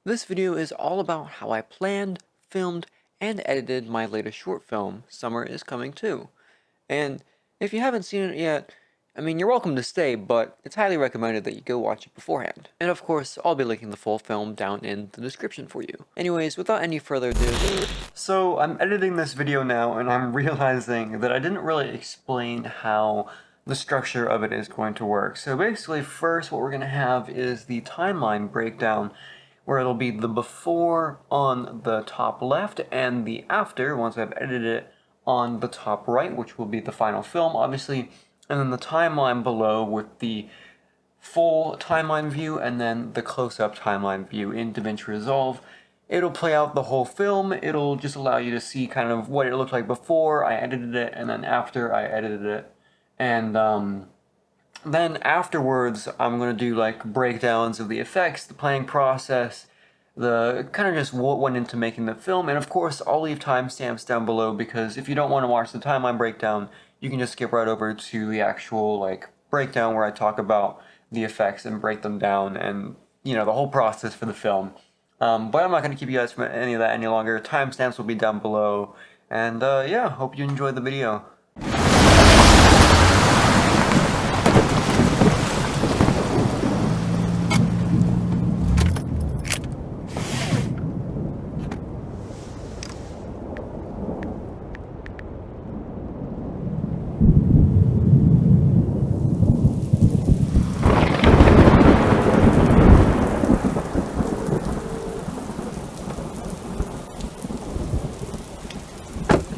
This video is all about how I planned, filmed, and edited my latest short film, Summer is Coming Too. And if you haven't seen it yet, I mean, you're welcome to stay, but it's highly recommended that you go watch it beforehand. And of course, I'll be linking the full film down in the description for you. Anyways, without any further ado... So, I'm editing this video now, and I'm realizing that I didn't really explain how the structure of it is going to work. So basically, first what we're going to have is the timeline breakdown, where it'll be the before on the top left, and the after, once I've edited it, on the top right, which will be the final film, obviously, and then the timeline below with the full timeline view, and then the close-up timeline view in DaVinci Resolve. It'll play out the whole film. It'll just allow you to see kind of what it looked like before I edited it, and then after I edited it. And then afterwards, I'm going to do like breakdowns of the effects, the planning process, the kind of just what went into making the film. And of course, I'll leave timestamps down below, because if you don't want to watch the timeline breakdown, you can just skip right over to the actual like breakdown where I talk about the effects and break them down and, you know, the whole process for the film. But I'm not going to keep you guys from any of that any longer. Timestamps will be down below. And yeah, hope you enjoyed the video.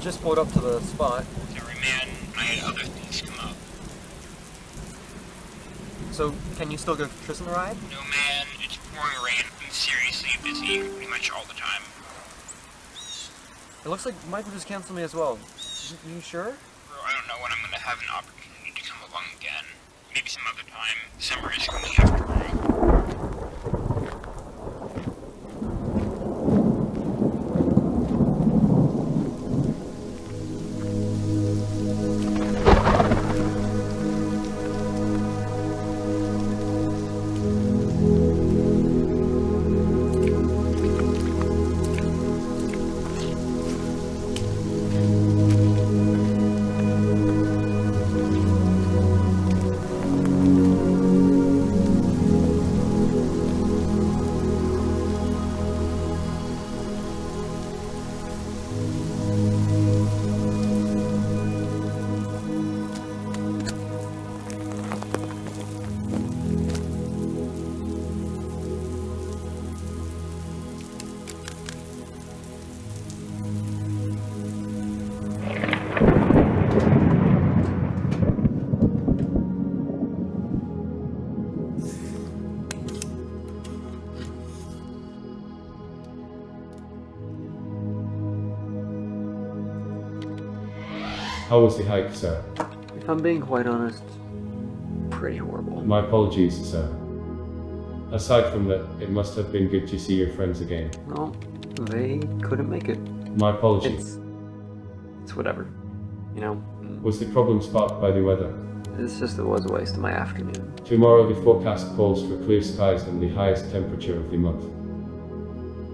Just pulled up to the spot. Sorry, man. I had other things come up. So, can you still give Tristan a ride? No, man. It's pouring rain. I'm seriously busy pretty much all the time. It looks like Michael just canceled me as well. You sure? Bro, I don't know when I'm gonna have an opportunity to come along again. Maybe some other time. Summer is coming after all. How was the hike, sir? If I'm being quite honest, pretty horrible. My apologies, sir. Aside from that, it must have been good to see your friends again. No, they couldn't make it. My apologies. It's whatever. You know? Was the problem sparked by the weather? It's just it was a waste of my afternoon. Tomorrow the forecast calls for clear skies and the highest temperature of the month.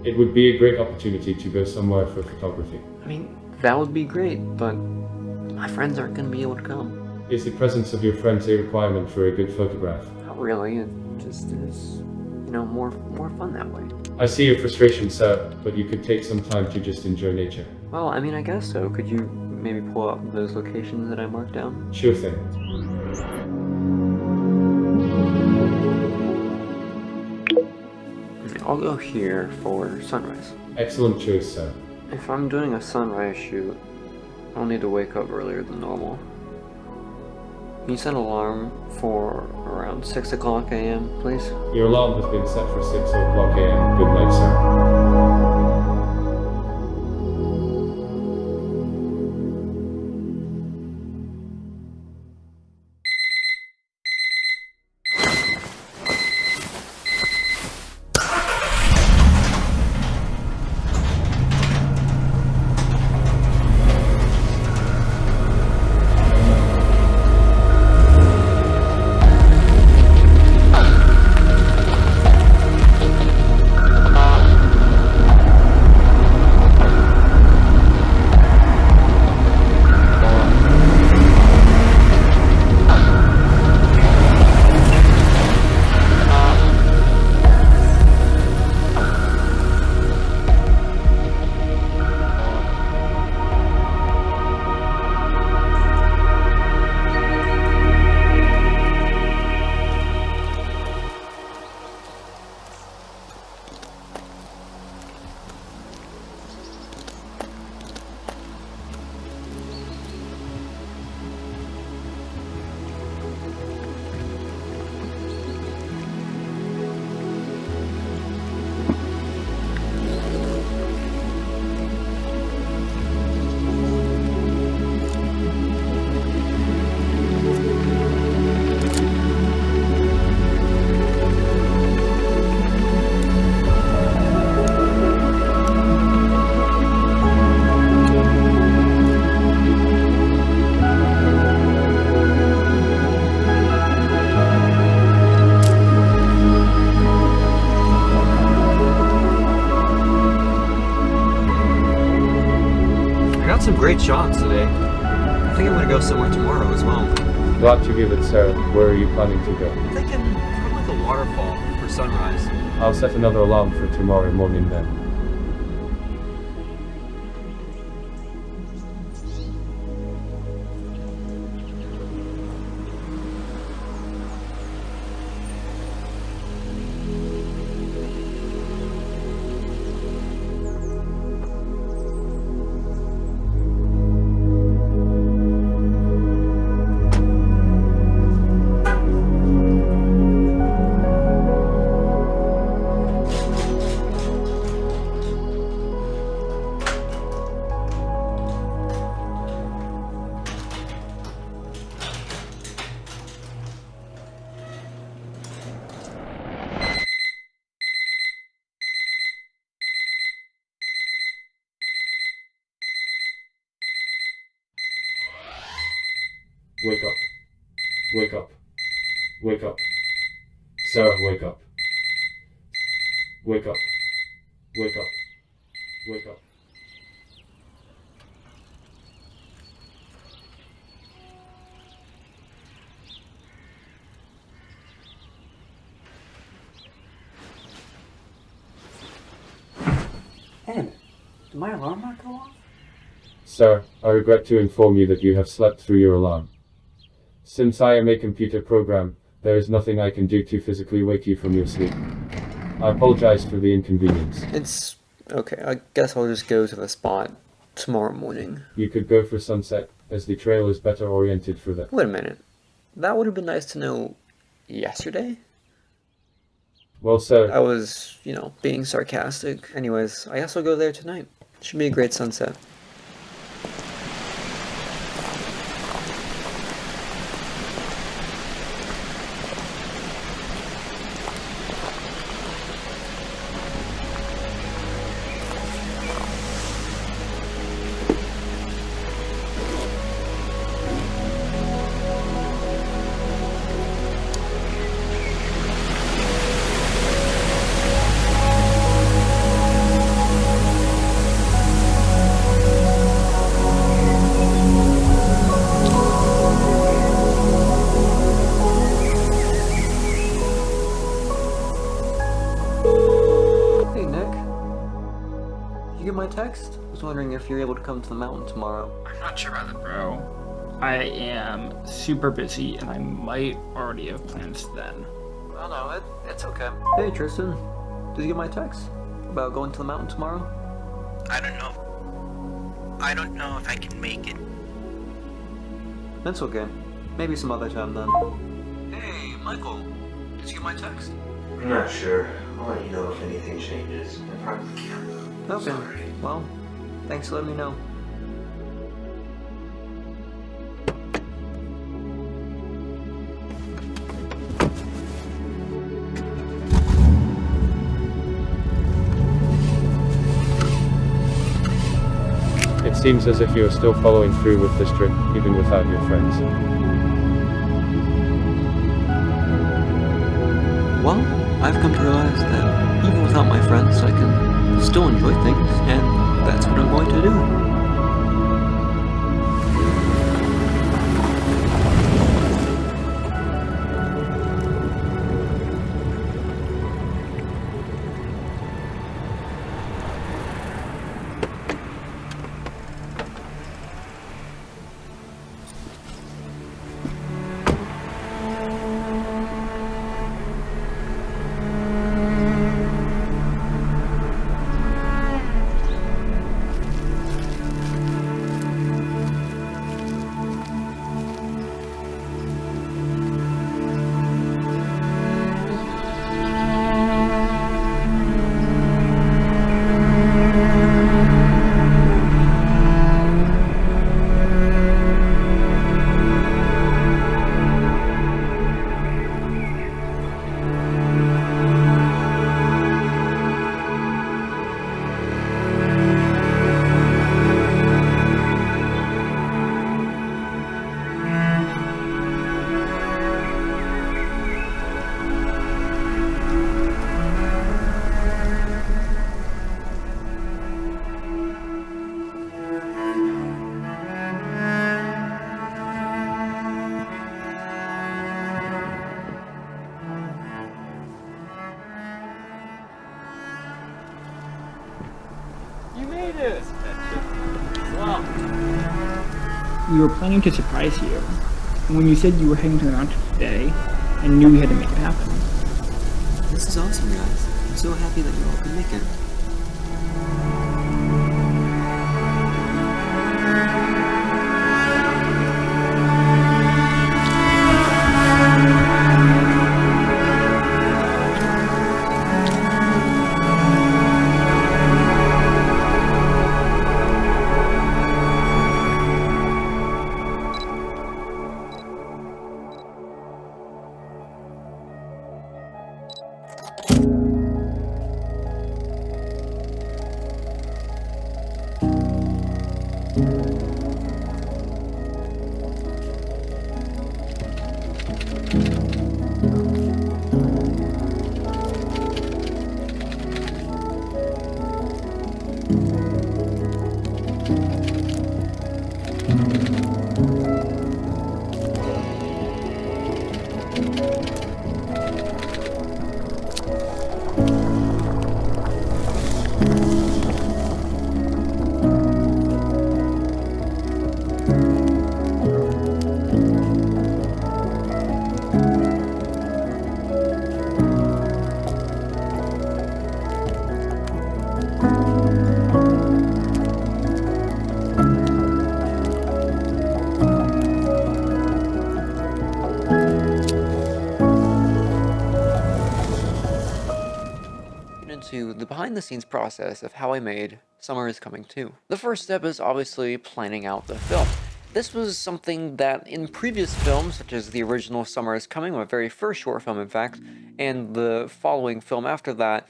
It would be a great opportunity to go somewhere for photography. I mean, that would be great, but my friends aren't going to be able to come. Is the presence of your friends a requirement for a good photograph? Not really, it just is, you know, more fun that way. I see your frustration, sir, but you could take some time to just enjoy nature. Well, I mean, I guess so. Could you maybe pull up those locations that I marked down? Sure thing. I'll go here for sunrise. Excellent choice, sir. If I'm doing a sunrise shoot, I'll need to wake up earlier than normal. Can you set an alarm for around 6 o'clock a.m., please? Your alarm has been set for 6 o'clock a.m. Good night, sir. some great shots today. I think I'm gonna go somewhere tomorrow as well. Glad to hear that, Sarah. Where are you planning to go? I'm thinking probably the waterfall for sunrise. I'll set another alarm for tomorrow morning then. Wake up. Wake up. Wake up. Sarah, wake up. Wake up. Wake up. Wake up. Ed, did my alarm not go off? Sir, I regret to inform you that you have slept through your alarm. Since I am a computer program, there is nothing I can do to physically wake you from your sleep. I apologize for the inconvenience. It's okay. I guess I'll just go to the spot tomorrow morning. You could go for sunset, as the trail is better oriented for that. Wait a minute. That would have been nice to know yesterday? Well, sir, I was, being sarcastic. Anyways, I guess I'll go there tonight. Should be a great sunset. Hey, Nick. Did you get my text? I was wondering if you're able to come to the mountain tomorrow. I'm not sure about the Bro, I am super busy and I might already have plans then. Oh no, it's okay. Hey, Tristan. Did you get my text about going to the mountain tomorrow? I don't know. I don't know if I can make it. That's okay. Maybe some other time then. Hey, Michael. Did you get my text? I'm not sure. I'll let you know if anything changes. I probably can't. Okay. Sorry. Well, thanks for letting me know. it seems as if you are still following through with this trip, even without your friends. Well, I've come to realize that even without my friends, I can still enjoy things, and that's what I'm going to do. You made it! Wow. We were planning to surprise you. And when you said you were heading to the mountain today, I knew we had to make it happen. This is awesome, guys. I'm so happy that you all could make it. Into the behind-the-scenes process of how I made Summer is Coming 2. The first step is obviously planning out the film. This was something that in previous films, such as the original Summer is Coming, my very first short film in fact, and the following film after that,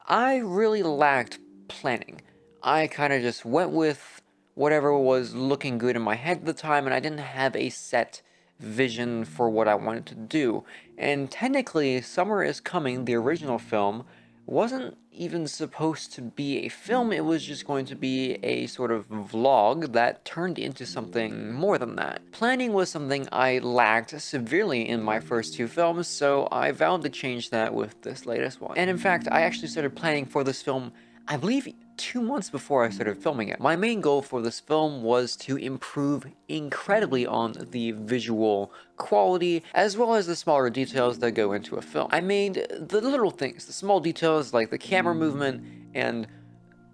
I really lacked planning. I kind of just went with whatever was looking good in my head at the time, and I didn't have a set vision for what I wanted to do. And technically, Summer is Coming, the original film, wasn't even supposed to be a film. It was just going to be a sort of vlog that turned into something more than that. Planning was something I lacked severely in my first two films, so I vowed to change that with this latest one. And in fact, I actually started planning for this film, I believe, 2 months before I started filming it. My main goal for this film was to improve incredibly on the visual quality, as well as the smaller details that go into a film. I made the little things, the small details like the camera movement and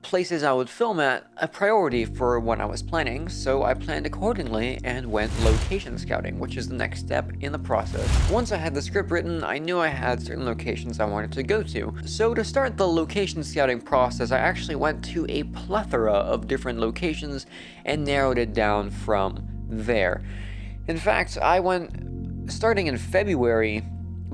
places I would film at, a priority for when I was planning, so I planned accordingly and went location scouting, which is the next step in the process. Once I had the script written, I knew I had certain locations I wanted to go to. So to start the location scouting process, I actually went to a plethora of different locations and narrowed it down from there. In fact, I went starting in February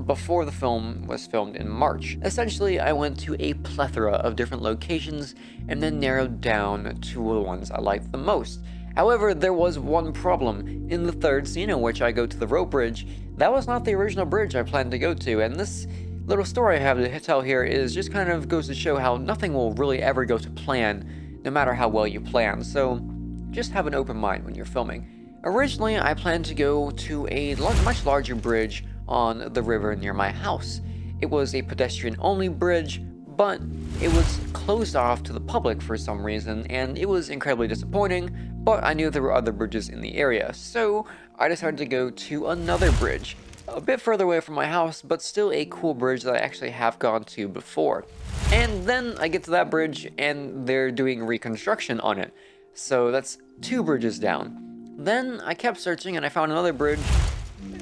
before the film was filmed in March. Essentially, I went to a plethora of different locations and then narrowed down to the ones I liked the most. However, there was one problem. In the third scene in which I go to the rope bridge, that was not the original bridge I planned to go to, and this little story I have to tell here is just kind of goes to show how nothing will really ever go to plan, no matter how well you plan, so just have an open mind when you're filming. Originally, I planned to go to a much larger bridge on the river near my house. It was a pedestrian-only bridge, but it was closed off to the public for some reason, and it was incredibly disappointing, but I knew there were other bridges in the area, so I decided to go to another bridge, a bit further away from my house, but still a cool bridge that I actually have gone to before. And then I get to that bridge, and they're doing reconstruction on it, so that's 2 bridges down. Then I kept searching, and I found another bridge,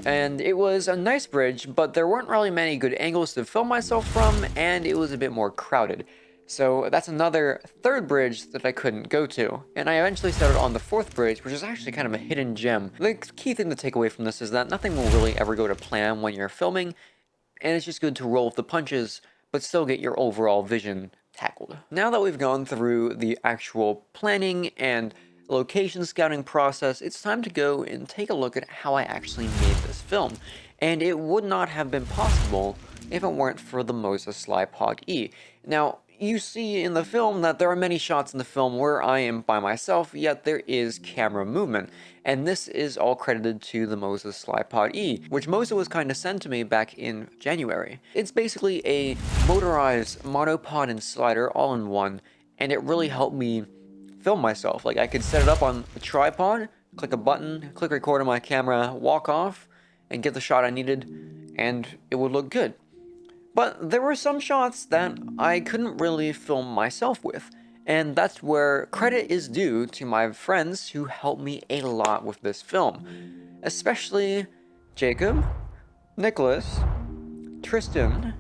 and it was a nice bridge, but there weren't really many good angles to film myself from, and it was a bit more crowded. So that's another 3rd bridge that I couldn't go to, and I eventually started on the 4th bridge, which is actually kind of a hidden gem. The key thing to take away from this is that nothing will really ever go to plan when you're filming, and it's just good to roll with the punches, but still get your overall vision tackled. Now that we've gone through the actual planning and location scouting process, it's time to go and take a look at how I actually made this film. And it would not have been possible if it weren't for the Moses Slide Pod E. Now, you see in the film that there are many shots in the film where I am by myself, yet there is camera movement. And this is all credited to the Moses Slide Pod E, which Moses was kind of sent to me back in January. It's basically a motorized monopod and slider all in one, and it really helped me film myself. Like, I could set it up on a tripod, click a button, click record on my camera, walk off, and get the shot I needed, and it would look good. But there were some shots that I couldn't really film myself with, and that's where credit is due to my friends who helped me a lot with this film, especially Jacob, Nicholas, Tristan,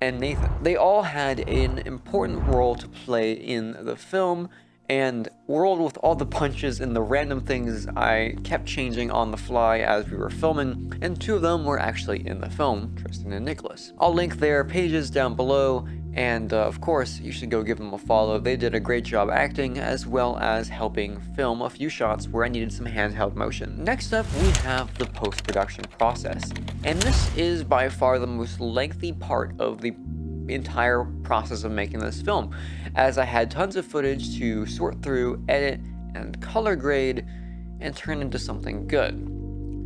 and Nathan. They all had an important role to play in the film, and rolled with all the punches and the random things I kept changing on the fly as we were filming, and 2 of them were actually in the film, Tristan and Nicholas. I'll link their pages down below, and of course, you should go give them a follow. They did a great job acting, as well as helping film a few shots where I needed some handheld motion. Next up, we have the post-production process, and this is by far the most lengthy part of the entire process of making this film, as I had tons of footage to sort through, edit, and color grade, and turn into something good.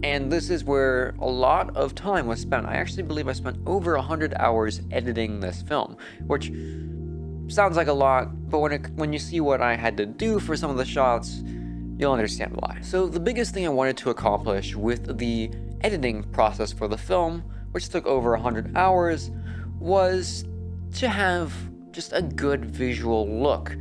And this is where a lot of time was spent. I actually believe I spent over 100 hours editing this film, which sounds like a lot, but when you see what I had to do for some of the shots, you'll understand why. So the biggest thing I wanted to accomplish with the editing process for the film, which took over 100 hours, was to have just a good visual look.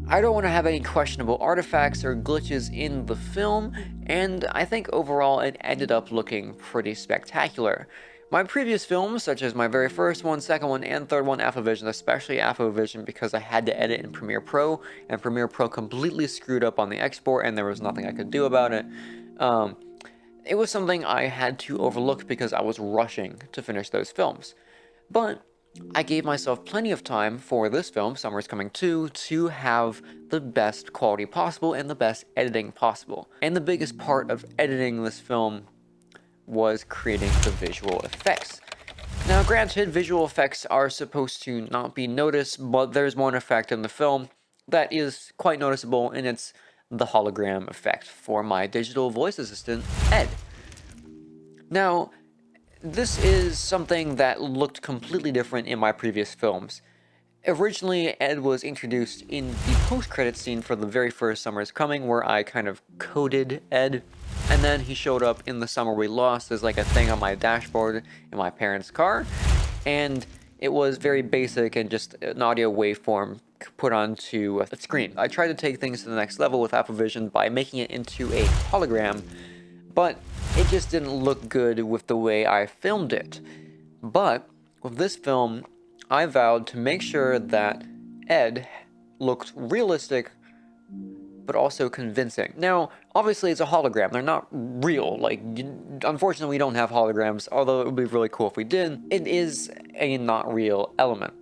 I don't want to have any questionable artifacts or glitches in the film, and I think overall it ended up looking pretty spectacular. My previous films, such as my very first one, second one, and third one, AFOVision, especially AFOVision because I had to edit in Premiere Pro, and Premiere Pro completely screwed up on the export and there was nothing I could do about it. It was something I had to overlook because I was rushing to finish those films. But I gave myself plenty of time for this film, Summer is Coming 2, to have the best quality possible and the best editing possible. And the biggest part of editing this film was creating the visual effects. Now granted, visual effects are supposed to not be noticed, but there's one effect in the film that is quite noticeable, and it's the hologram effect for my digital voice assistant, Ed. Now, this is something that looked completely different in my previous films. Originally, Ed was introduced in the post-credit scene for the very first Summer is Coming, where I kind of coded Ed, and then he showed up in The Summer We Lost as like a thing on my dashboard in my parents' car, and it was very basic and just an audio waveform put onto a screen. I tried to take things to the next level with AFOVision by making it into a hologram, but it just didn't look good with the way I filmed it. But with this film, I vowed to make sure that Ed looked realistic, but also convincing. Now, obviously it's a hologram. They're not real. Like, unfortunately we don't have holograms, although it would be really cool if we did. It is a not real element.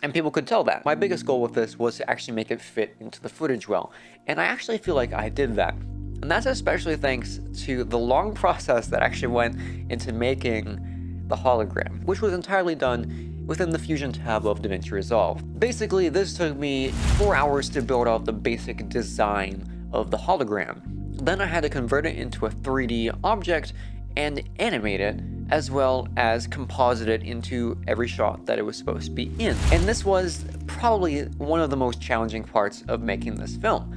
And people could tell that. My biggest goal with this was to actually make it fit into the footage well. And I actually feel like I did that. And that's especially thanks to the long process that actually went into making the hologram, which was entirely done within the Fusion tab of DaVinci Resolve. Basically, this took me 4 hours to build out the basic design of the hologram. Then I had to convert it into a 3D object and animate it, as well as composite it into every shot that it was supposed to be in. And this was probably one of the most challenging parts of making this film.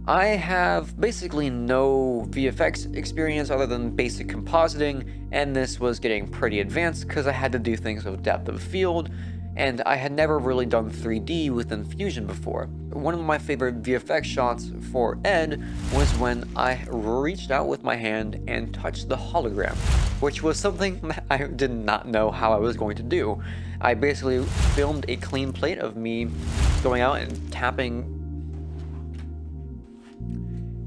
I have basically no VFX experience other than basic compositing, and this was getting pretty advanced because I had to do things with depth of field, and I had never really done 3D within Fusion before. One of my favorite VFX shots for Ed was when I reached out with my hand and touched the hologram, which was something that I did not know how I was going to do. I basically filmed a clean plate of me going out and tapping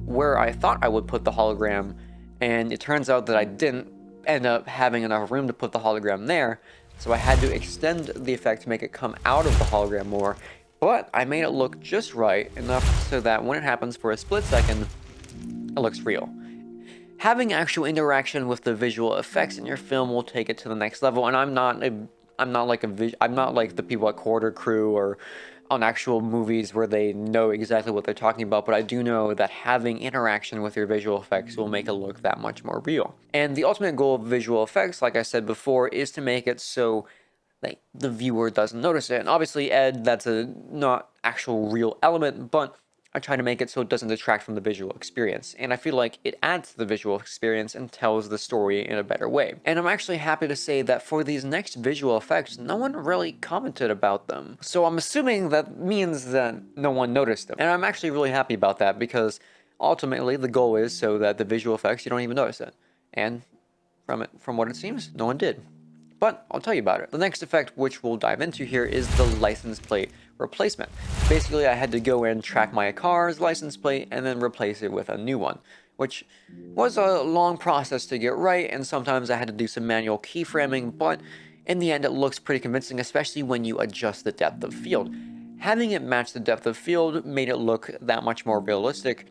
where I thought I would put the hologram, and it turns out that I didn't end up having enough room to put the hologram there, so I had to extend the effect to make it come out of the hologram more, but I made it look just right, enough so that when it happens for a split second, it looks real. Having actual interaction with the visual effects in your film will take it to the next level, and I'm not like the people at Quarter Crew or on actual movies where they know exactly what they're talking about, but I do know that having interaction with your visual effects will make it look that much more real. And the ultimate goal of visual effects, like I said before, is to make it so like the viewer doesn't notice it. And obviously, Ed, that's not actual real element, but I try to make it so it doesn't detract from the visual experience, and I feel like it adds to the visual experience and tells the story in a better way. And I'm actually happy to say that for these next visual effects, no one really commented about them. So I'm assuming that means that no one noticed them. And I'm actually really happy about that, because ultimately the goal is so that the visual effects, you don't even notice it. And from what it seems, no one did. But I'll tell you about it. The next effect, which we'll dive into here, is the license plate replacement. Basically, I had to go in, track my car's license plate, and then replace it with a new one, which was a long process to get right, and sometimes I had to do some manual keyframing, but in the end it looks pretty convincing, especially when you adjust the depth of field. Having it match the depth of field made it look that much more realistic,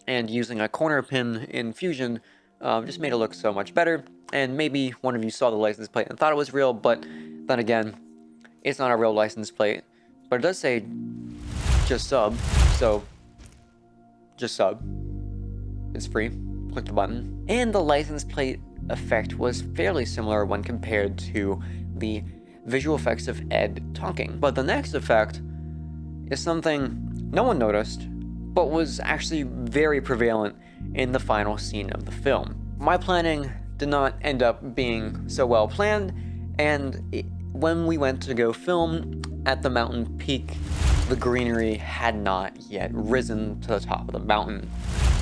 and using a corner pin in Fusion just made it look so much better. And maybe one of you saw the license plate and thought it was real, but then again, it's not a real license plate. But it does say just sub, so just sub. It's free. Click the button. And the license plate effect was fairly similar when compared to the visual effects of Ed talking. But the next effect is something no one noticed, but was actually very prevalent in the final scene of the film. My planning did not end up being so well planned, and when we went to go film at the mountain peak, the greenery had not yet risen to the top of the mountain.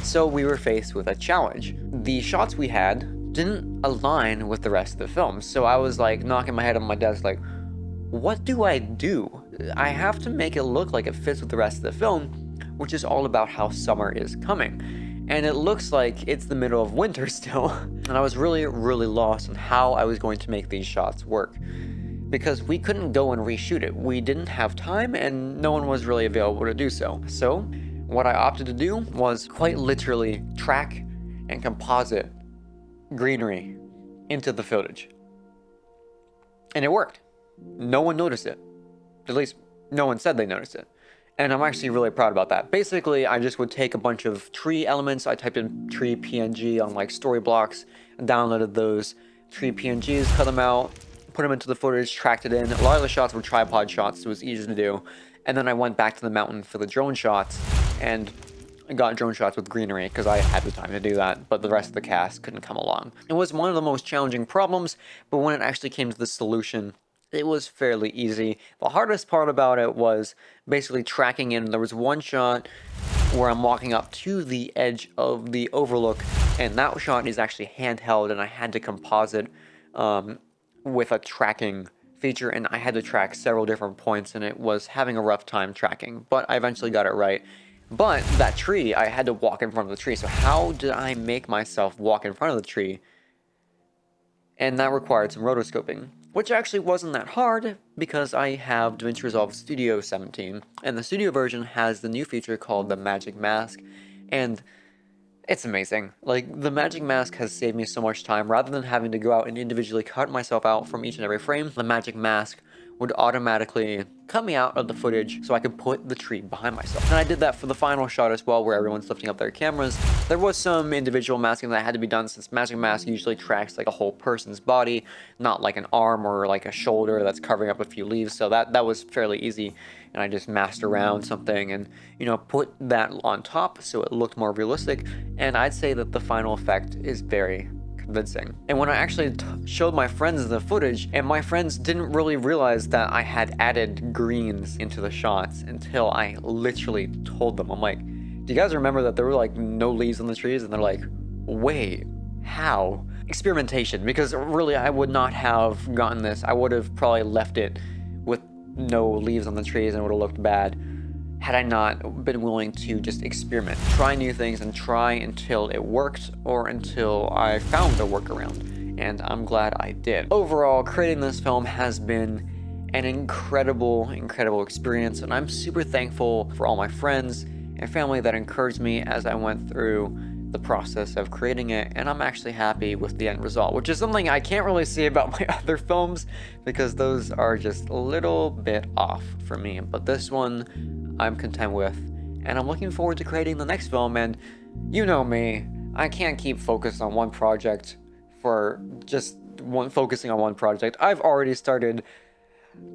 So we were faced with a challenge. The shots we had didn't align with the rest of the film, so I was like knocking my head on my desk like, what do? I have to make it look like it fits with the rest of the film, which is all about how summer is coming. And it looks like it's the middle of winter still. And I was really, really lost on how I was going to make these shots work, because we couldn't go and reshoot it. We didn't have time, and no one was really available to do so. So what I opted to do was quite literally track and composite greenery into the footage. And it worked. No one noticed it. At least no one said they noticed it. And I'm actually really proud about that. Basically, I just would take a bunch of tree elements. I typed in tree PNG on like Storyblocks and downloaded those tree PNGs, cut them out, put them into the footage, tracked it in. A lot of the shots were tripod shots, so it was easy to do. And then I went back to the mountain for the drone shots, and I got drone shots with greenery because I had the time to do that, but the rest of the cast couldn't come along. It was one of the most challenging problems, but when it actually came to the solution, it was fairly easy. The hardest part about it was basically tracking in. There was one shot where I'm walking up to the edge of the overlook, and that shot is actually handheld, and I had to composite with a tracking feature, and I had to track several different points, and it was having a rough time tracking, but I eventually got it right. But that tree, I had to walk in front of the tree, so how did I make myself walk in front of the tree? And that required some rotoscoping, which actually wasn't that hard because I have DaVinci Resolve Studio 17, and the studio version has the new feature called the Magic Mask, and it's amazing. Like, the Magic Mask has saved me so much time. Rather than having to go out and individually cut myself out from each and every frame, the Magic Mask would automatically cut me out of the footage so I could put the tree behind myself. And I did that for the final shot as well, where everyone's lifting up their cameras. There was some individual masking that had to be done, since Magic Mask usually tracks like a whole person's body, not like an arm or like a shoulder that's covering up a few leaves. So that was fairly easy, and I just masked around something and, you know, put that on top so it looked more realistic. And I'd say that the final effect is very convincing. And when I actually showed my friends the footage, and my friends didn't really realize that I had added greens into the shots until I literally told them. I'm like, do you guys remember that there were like no leaves on the trees? And they're like, wait, how? Experimentation, because really I would not have gotten this. I would have probably left it with no leaves on the trees and it would have looked bad had I not been willing to just experiment, try new things, and try until it worked or until I found a workaround. And I'm glad I did. Overall, creating this film has been an incredible experience, and I'm super thankful for all my friends and family that encouraged me as I went through the process of creating it, and I'm actually happy with the end result, which is something I can't really say about my other films because those are just a little bit off for me, but this one I'm content with, and I'm looking forward to creating the next film. And you know me, I can't keep focused on one project for just focusing on one project. I've already started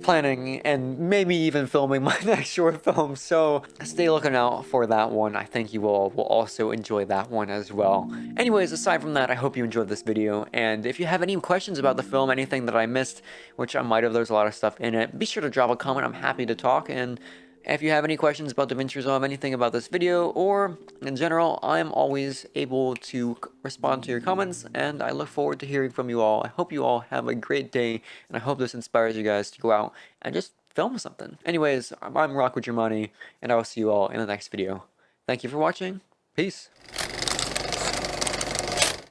planning and maybe even filming my next short film, so stay looking out for that one. I think you all will also enjoy that one as well. Anyways, aside from that, I hope you enjoyed this video, and if you have any questions about the film, anything that I missed, which I might have, there's a lot of stuff in it, be sure to drop a comment. I'm happy to talk. And if you have any questions about DaVinci Resolve, anything about this video, or in general, I'm always able to respond to your comments, and I look forward to hearing from you all. I hope you all have a great day, and I hope this inspires you guys to go out and just film something. Anyways, I'm Rocco, and I will see you all in the next video. Thank you for watching. Peace.